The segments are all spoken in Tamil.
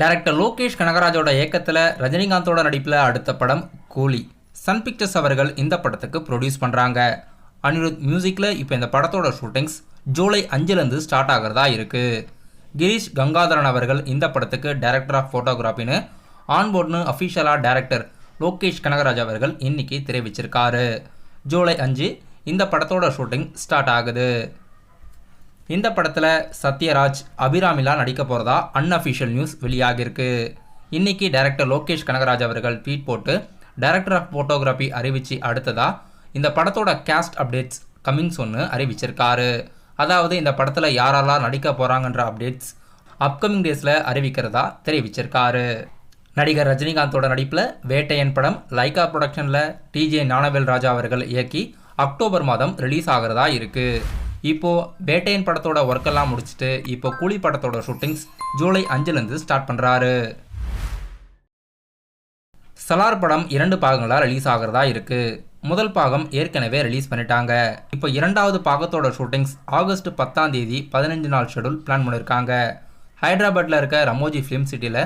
டைரக்டர் லோகேஷ் கனகராஜோட இயக்கத்தில் ரஜினிகாந்தோட நடிப்பில் அடுத்த படம் கூலி. சன் பிக்சர்ஸ் அவர்கள் இந்த படத்துக்கு ப்ரொடியூஸ் பண்ணுறாங்க. அனிருத் மியூசிக்கில் இப்போ இந்த படத்தோட ஷூட்டிங்ஸ் ஜூலை 5லேருந்து ஸ்டார்ட் ஆகிறதா இருக்குது. கிரீஷ் கங்காதரன் அவர்கள் இந்த படத்துக்கு டைரக்டர் ஆஃப் ஃபோட்டோகிராஃபின்னு ஆன்போர்ட்னு அஃபிஷியலாக டைரக்டர் லோகேஷ் கனகராஜ் அவர்கள் இன்னைக்கு தெரிவிச்சிருக்காரு. ஜூலை 5 இந்த படத்தோட ஷூட்டிங் ஸ்டார்ட் ஆகுது. இந்த படத்தில் சத்யராஜ், அபிராமிலா நடிக்க போகிறதா அன்அஃபிஷியல் நியூஸ் வெளியாகிருக்கு. இன்னைக்கு டைரக்டர் லோகேஷ் கனகராஜ் அவர்கள் ட்வீட் போட்டு டைரக்டர் ஆஃப் ஃபோட்டோகிராஃபி அறிவிச்சு அடுத்ததா இந்த படத்தோட கேஸ்ட் அப்டேட்ஸ் கமிங்ஸ் ஒன்று அறிவிச்சிருக்காரு. அதாவது இந்த படத்தில் யாரெல்லாம் நடிக்க போகிறாங்கன்ற அப்டேட்ஸ் அப்கமிங் டேஸில் அறிவிக்கிறதா தெரிவிச்சிருக்காரு. நடிகர் ரஜினிகாந்தோட நடிப்பில் வேட்டையன் படம் லைகா ப்ரொடக்ஷனில் டிஜே ஞானவேல் ராஜா அவர்கள் இயக்கி அக்டோபர் மாதம் ரிலீஸ் ஆகிறதா இருக்குது. இப்போது வேட்டையன் படத்தோட ஒர்க்கெல்லாம் முடிச்சுட்டு இப்போ கூலி படத்தோட ஷூட்டிங்ஸ் ஜூலை 5லேருந்து ஸ்டார்ட் பண்ணுறாரு. சலார் படம் 2 பாகங்களாக ரிலீஸ் ஆகிறதா இருக்குது. முதல் பாகம் ஏற்கனவே ரிலீஸ் பண்ணிட்டாங்க. இப்போ இரண்டாவது பாகத்தோட ஷூட்டிங்ஸ் ஆகஸ்ட் 10ஆம் தேதி 15 நாள் ஷெடியூல் பிளான் பண்ணியிருக்காங்க. ஹைதராபாத்தில் இருக்க ரமோஜி ஃபிலிம் சிட்டியில்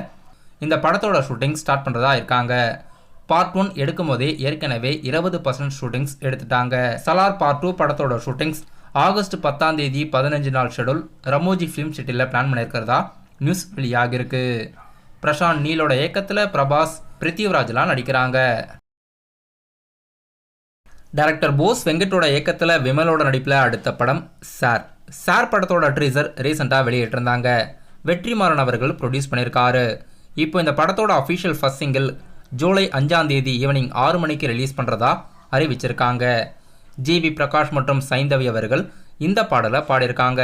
இந்த படத்தோட ஷூட்டிங் ஸ்டார்ட் பண்ணுறதா இருக்காங்க. பார்ட் 1 எடுக்கும் போதே ஏற்கனவே 20% ஷூட்டிங்ஸ் எடுத்துட்டாங்க. சலார் பார்ட் 2 படத்தோட ஷூட்டிங்ஸ் ஆகஸ்ட் 10ஆம் தேதி 15 நாள் ஷெடியூல் ரமோஜி ஃபிலிம் சிட்டியில் பிளான் பண்ணியிருக்கிறதா நியூஸ் வெளியாகிருக்கு. பிரசாந்த் நீலோட இயக்கத்தில் பிரபாஸ், பிருத்திவிராஜ்லாம் நடிக்கிறாங்க. டைரக்டர் போஸ் வெங்கட்டோட இயக்கத்தில் விமலோட நடிப்பில் அடுத்த படம் சார் படத்தோட ட்ரீசர் ரீசெண்டாக வெளியிட்டிருந்தாங்க. வெற்றிமாறன் அவர்கள் ப்ரொடியூஸ் பண்ணியிருக்காரு. இப்போ இந்த படத்தோட அஃபிஷியல் ஃபர்ஸ்ட் சிங்கிள் ஜூலை 5ஆம் தேதி ஈவினிங் 6 மணிக்கு ரிலீஸ் பண்ணுறதா அறிவிச்சிருக்காங்க. ஜிவி பிரகாஷ் மற்றும் சைந்தவி அவர்கள் இந்த பாடலை பாடியிருக்காங்க.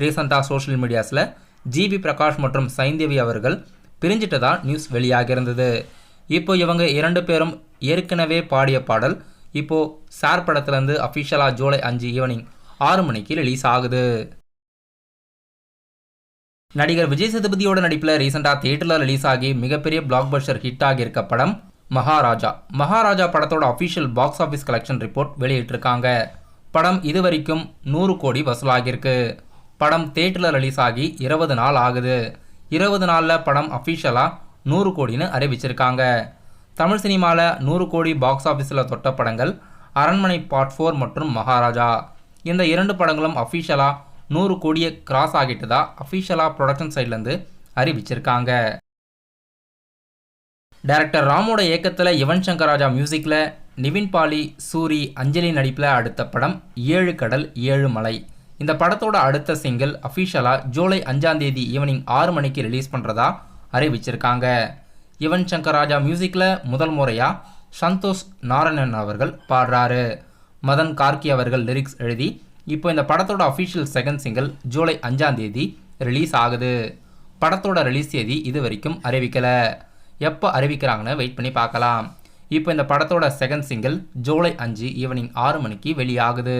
ரீசெண்டாக சோஷியல் மீடியாஸில் ஜிவி பிரகாஷ் மற்றும் சைந்தவி அவர்கள் பிரிஞ்சிட்டதா நியூஸ் வெளியாகியிருந்தது. இப்போ இவங்க 2 பேரும் ஏற்கனவே பாடிய பாடல் இப்போது சார் படத்துலேருந்து அஃபிஷியலாக ஜூலை 5 ஈவினிங் 6 மணிக்கு ரிலீஸ் ஆகுது. நடிகர் விஜய் சேதுபதியோட நடிப்பில் ரீசெண்டாக தியேட்டரில் ரிலீஸ் ஆகி மிகப்பெரிய பிளாக் பஸ்டர் ஹிட் ஆகியிருக்க படம் மகாராஜா படத்தோட official box office collection report வெளியிட்டிருக்காங்க. படம் இதுவரைக்கும் 100 கோடி வசூலாகியிருக்கு. படம் தியேட்டரில் ரிலீஸ் ஆகி 20 நாள் ஆகுது. 20 நாளில் படம் அஃபிஷியலாக 100 கோடின்னு அறிவிச்சிருக்காங்க. தமிழ் சினிமாவில் 100 கோடி பாக்ஸ் ஆஃபீஸில் தொட்ட படங்கள் அரண்மனை பார்ட் 4 மற்றும் மகாராஜா. இந்த 2 படங்களும் அஃபிஷியலாக 100 கோடியை கிராஸ் ஆகிட்டதா அஃபிஷியலாக ப்ரொடக்ஷன் சைட்லேருந்து அறிவிச்சிருக்காங்க. டைரக்டர் ராமோட இயக்கத்தில் யுவன் சங்கர் ராஜா மியூசிக்கில் நிவின் பாலி, சூரி, அஞ்சலி நடிப்பில் அடுத்த படம் 7 கடல் 7 மலை. இந்த படத்தோட அடுத்த சிங்கிள் அஃபிஷியலாக ஜூலை 5ஆம் தேதி ஈவினிங் 6 மணிக்கு ரிலீஸ் பண்ணுறதா அறிவிச்சிருக்காங்க. யுவன் சங்கர் ராஜா மியூசிக்கில் முதல் முறையாக சந்தோஷ் நாராயணன் அவர்கள் பாடுறாரு. மதன் கார்கி அவர்கள் லிரிக்ஸ் எழுதி இப்போ இந்த படத்தோட அஃபிஷியல் செகண்ட் சிங்கிள் ஜூலை 5ஆம் தேதி ரிலீஸ் ஆகுது. படத்தோட ரிலீஸ் தேதி இது வரைக்கும் அறிவிக்கலை. எப்போ அறிவிக்கிறாங்கன்னு வெயிட் பண்ணி பார்க்கலாம். இப்போ இந்த படத்தோட செகண்ட் சிங்கிள் ஜூலை 5 ஈவினிங் 6 மணிக்கு வெளியாகுது.